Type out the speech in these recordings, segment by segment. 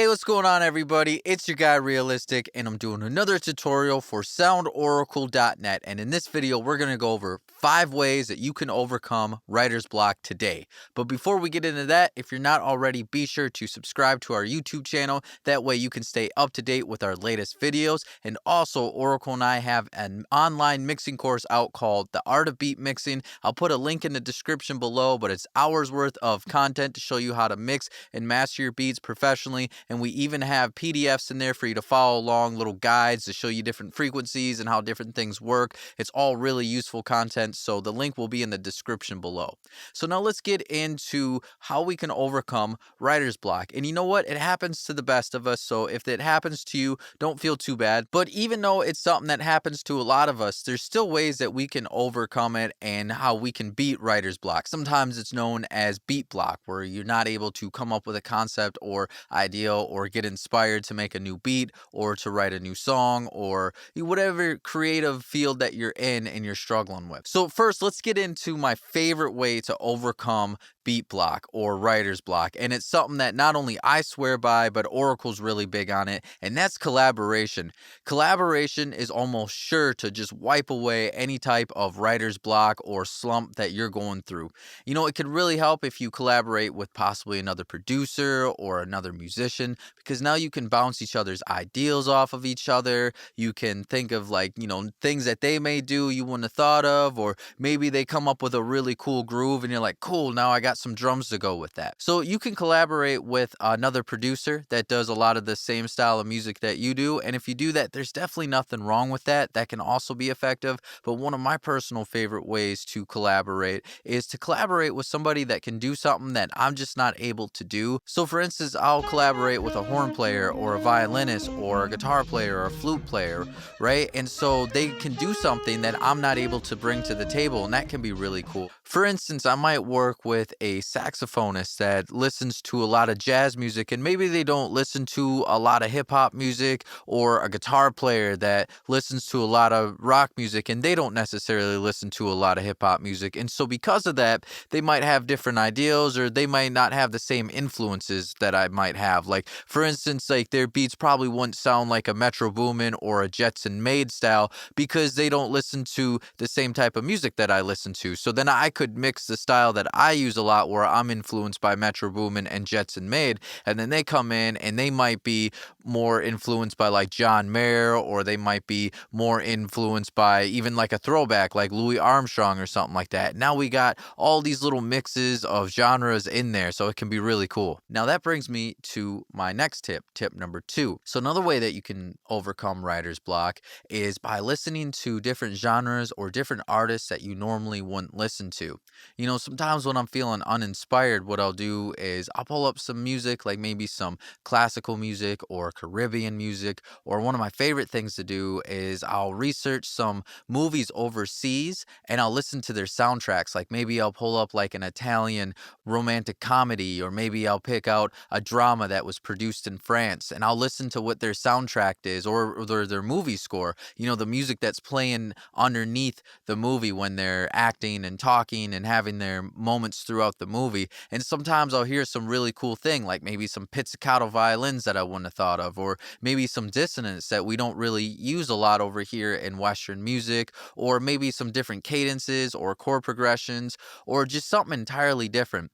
What's going on, everybody? It's your guy Realistic, and I'm doing another tutorial for soundoracle.net. And in this video, we're going to go over 5 ways that you can overcome writer's block today. But before we get into that, if you're not already, be sure to subscribe to our YouTube channel. That way you can stay up to date with our latest videos. And also, Oracle and I have an online mixing course out called The Art of Beat Mixing. I'll put a link in the description below, but it's hours worth of content to show you how to mix and master your beats professionally. And we even have PDFs in there for you to follow along, little guides to show you different frequencies and how different things work. It's all really useful content, so the link will be in the description below. So now let's get into how we can overcome writer's block. And you know what? It happens to the best of us, so if it happens to you, don't feel too bad. But even though it's something that happens to a lot of us, there's still ways that we can overcome it and how we can beat writer's block. Sometimes it's known as beat block, where you're not able to come up with a concept or idea or get inspired to make a new beat or to write a new song or whatever creative field that you're in and you're struggling with. So first, let's get into my favorite way to overcome beat block or writer's block. And it's something that not only I swear by, but Oracle's really big on it, and that's collaboration. Collaboration is almost sure to just wipe away any type of writer's block or slump that you're going through. You know, it can really help if you collaborate with possibly another producer or another musician, because now you can bounce each other's ideas off of each other. You can think of things that they may do you wouldn't have thought of, or maybe they come up with a really cool groove and you're like, cool, now I got some drums to go with that. So you can collaborate with another producer that does a lot of the same style of music that you do. And if you do that, there's definitely nothing wrong with that. That can also be effective. But one of my personal favorite ways to collaborate is to collaborate with somebody that can do something that I'm just not able to do. So for instance, I'll collaborate with a horn player or a violinist or a guitar player or a flute player, right? And so they can do something that I'm not able to bring to the table, and that can be really cool. For instance, I might work with a saxophonist that listens to a lot of jazz music, and maybe they don't listen to a lot of hip hop music, or a guitar player that listens to a lot of rock music and they don't necessarily listen to a lot of hip hop music. And so because of that, they might have different ideals, or they might not have the same influences that I might have. Like for instance, like their beats probably wouldn't sound like a Metro Boomin or a Jetson Maid style, because they don't listen to the same type of music that I listen to. So then I could mix the style that I use a lot, where I'm influenced by Metro Boomin and Jetson Maid, and then they come in and they might be more influenced by like John Mayer, or they might be more influenced by even like a throwback like Louis Armstrong or something like that. Now we got all these little mixes of genres in there, so it can be really cool. Now that brings me to my next tip number 2. So another way that you can overcome writer's block is by listening to different genres or different artists that you normally wouldn't listen to. You know, sometimes when I'm feeling uninspired, what I'll do is I'll pull up some music, like maybe some classical music or Caribbean music, or one of my favorite things to do is I'll research some movies overseas and I'll listen to their soundtracks. Like maybe I'll pull up like an Italian romantic comedy, or maybe I'll pick out a drama that was produced in France and I'll listen to what their soundtrack is, or their movie score, you know, the music that's playing underneath the movie when they're acting and talking and having their moments throughout the movie. And sometimes I'll hear some really cool thing, like maybe some pizzicato violins that I wouldn't have thought of, or maybe some dissonance that we don't really use a lot over here in Western music, or maybe some different cadences or chord progressions, or just something entirely different.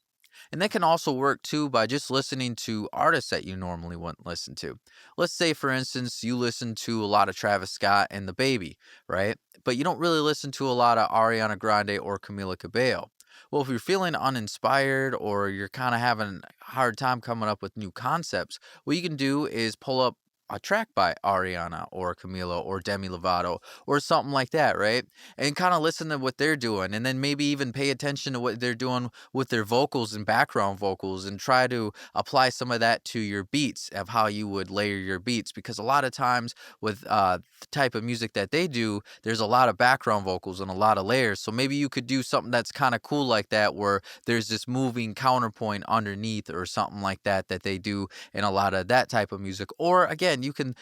And that can also work too by just listening to artists that you normally wouldn't listen to. Let's say, for instance, you listen to a lot of Travis Scott and The Baby, right? But you don't really listen to a lot of Ariana Grande or Camila Cabello. Well, if you're feeling uninspired, or you're kind of having a hard time coming up with new concepts, what you can do is pull up a track by Ariana or Camila or Demi Lovato or something like that, right? And kind of listen to what they're doing, and then maybe even pay attention to what they're doing with their vocals and background vocals, and try to apply some of that to your beats, of how you would layer your beats. Because a lot of times with the type of music that they do, there's a lot of background vocals and a lot of layers. So maybe you could do something that's kind of cool like that, where there's this moving counterpoint underneath or something like that that they do in a lot of that type of music. Or again, again, you can,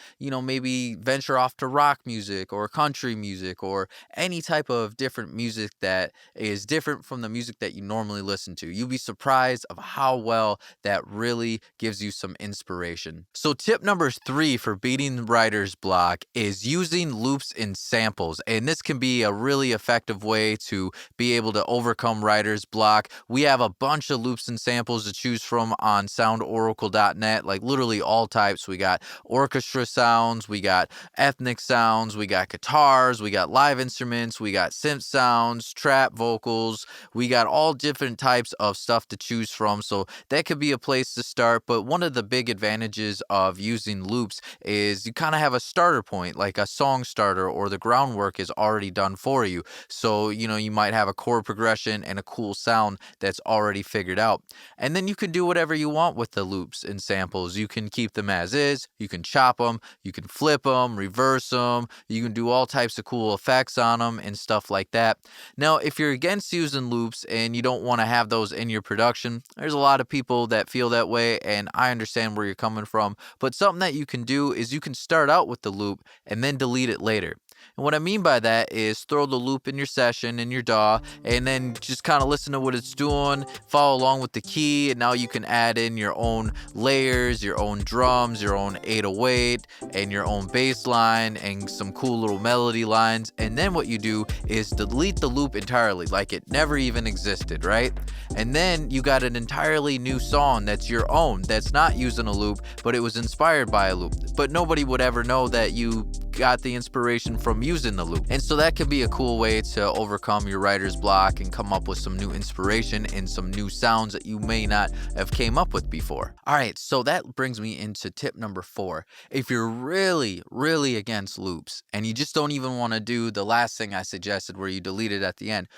maybe venture off to rock music or country music or any type of different music that is different from the music that you normally listen to. You'll be surprised of how well that really gives you some inspiration. So tip number 3 for beating writer's block is using loops and samples. And this can be a really effective way to be able to overcome writer's block. We have a bunch of loops and samples to choose from on soundoracle.net, like literally all types. We got orchestra sounds, we got ethnic sounds, we got guitars, we got live instruments, we got synth sounds, trap vocals, we got all different types of stuff to choose from. So that could be a place to start. But one of the big advantages of using loops is you kind of have a starter point, like a song starter, or the groundwork is already done for you. So, you might have a chord progression and a cool sound that's already figured out. And then you can do whatever you want with the loops and samples. You can keep them as is, you can chop them, you can flip them, reverse them, you can do all types of cool effects on them and stuff like that. Now, if you're against using loops and you don't want to have those in your production, there's a lot of people that feel that way, and I understand where you're coming from. But something that you can do is you can start out with the loop and then delete it later. And what I mean by that is throw the loop in your session, in your DAW, and then just kind of listen to what it's doing, follow along with the key, and now you can add in your own layers, your own drums, your own 808, and your own bass line, and some cool little melody lines. And then what you do is delete the loop entirely, like it never even existed, right? And then you got an entirely new song that's your own, that's not using a loop, but it was inspired by a loop. But nobody would ever know that you got the inspiration from using the loop. And so that can be a cool way to overcome your writer's block and come up with some new inspiration and some new sounds that you may not have came up with before. All right, so that brings me into tip number 4. If you're really, really against loops and you just don't even want to do the last thing I suggested where you delete it at the end,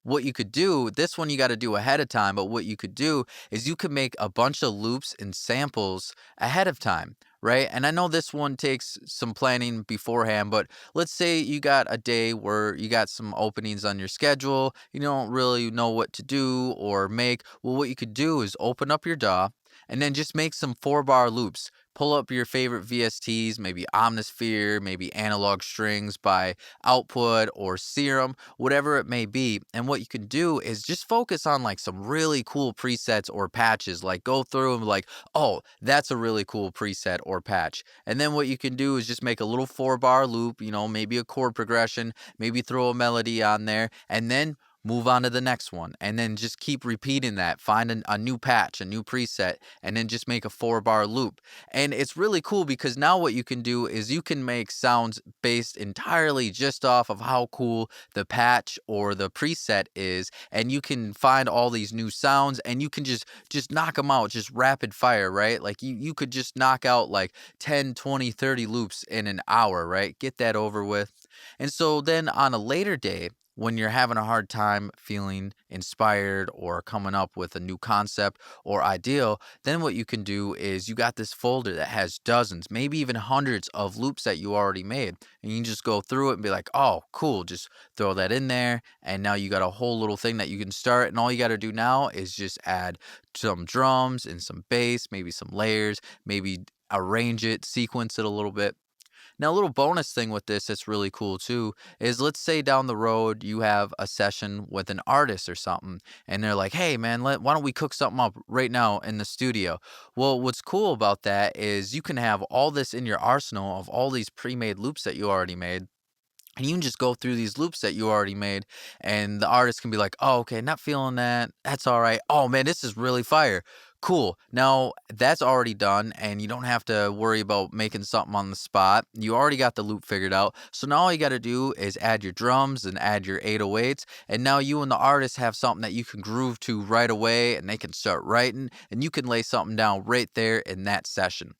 what you could do, this one you got to do ahead of time, but what you could do is you could make a bunch of loops and samples ahead of time, right? And I know this one takes some planning beforehand, but let's say you got a day where you got some openings on your schedule, you don't really know what to do or make. Well, what you could do is open up your DAW and then just make some 4-bar loops. Pull up your favorite VSTs, maybe Omnisphere, maybe Analog Strings by Output or Serum, whatever it may be. And what you can do is just focus on like some really cool presets or patches. Like go through them like, oh, that's a really cool preset or patch. And then what you can do is just make a little 4-bar loop, maybe a chord progression, maybe throw a melody on there, and then move on to the next one, and then just keep repeating that. Find a new patch, a new preset, and then just make a 4-bar loop. And it's really cool because now what you can do is you can make sounds based entirely just off of how cool the patch or the preset is, and you can find all these new sounds and you can just knock them out, just rapid fire, right? Like you could just knock out like 10, 20, 30 loops in an hour, right? Get that over with. And so then on a later day, when you're having a hard time feeling inspired or coming up with a new concept or ideal, then what you can do is you got this folder that has dozens, maybe even hundreds of loops that you already made. And you can just go through it and be like, oh, cool, just throw that in there. And now you got a whole little thing that you can start. And all you got to do now is just add some drums and some bass, maybe some layers, maybe arrange it, sequence it a little bit. Now, a little bonus thing with this that's really cool too is let's say down the road you have a session with an artist or something, and they're like, hey, man, why don't we cook something up right now in the studio? Well, what's cool about that is you can have all this in your arsenal of all these pre-made loops that you already made. And you can just go through these loops that you already made, and the artist can be like, oh, okay, not feeling that. That's all right. Oh, man, this is really fire. Cool. Now that's already done, and you don't have to worry about making something on the spot. You already got the loop figured out. So now all you got to do is add your drums and add your 808s. And now you and the artist have something that you can groove to right away, and they can start writing, and you can lay something down right there in that session.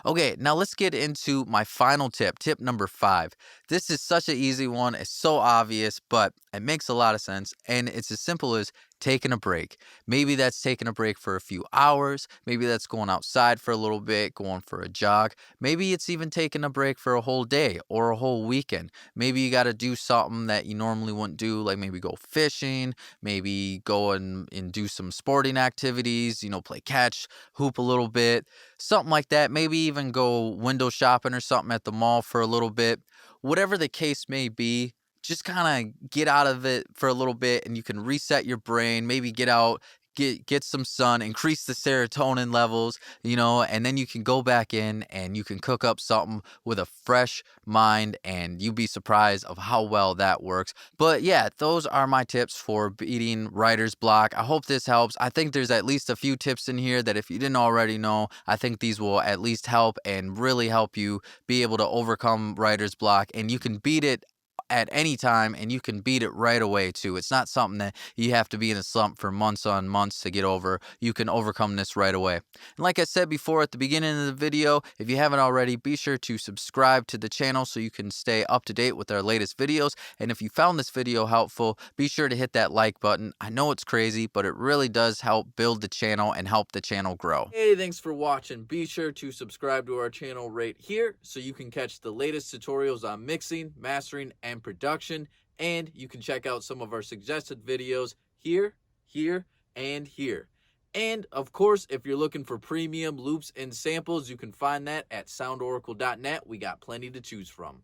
Okay, now let's get into my final tip, tip number 5. This is such an easy one. It's so obvious, but it makes a lot of sense. And it's as simple as taking a break. Maybe that's taking a break for a few hours. Maybe that's going outside for a little bit, going for a jog. Maybe it's even taking a break for a whole day or a whole weekend. Maybe you got to do something that you normally wouldn't do, like maybe go fishing, maybe go and do some sporting activities, play catch, hoop a little bit, something like that. Maybe even go window shopping or something at the mall for a little bit. Whatever the case may be, just kind of get out of it for a little bit and you can reset your brain, maybe get out, get some sun, increase the serotonin levels, and then you can go back in and you can cook up something with a fresh mind, and you'd be surprised of how well that works. But yeah, those are my tips for beating writer's block. I hope this helps. I think there's at least a few tips in here that if you didn't already know, I think these will at least help and really help you be able to overcome writer's block, and you can beat it at any time, and you can beat it right away too. It's not something that you have to be in a slump for months on months to get over. You can overcome this right away. And like I said before at the beginning of the video, if you haven't already, be sure to subscribe to the channel so you can stay up to date with our latest videos. And if you found this video helpful, be sure to hit that like button. I know it's crazy, but it really does help build the channel and help the channel grow. Hey, thanks for watching. Be sure to subscribe to our channel right here so you can catch the latest tutorials on mixing, mastering, and production, and you can check out some of our suggested videos here, here, and here. And of course, if you're looking for premium loops and samples, you can find that at soundoracle.net. We got plenty to choose from.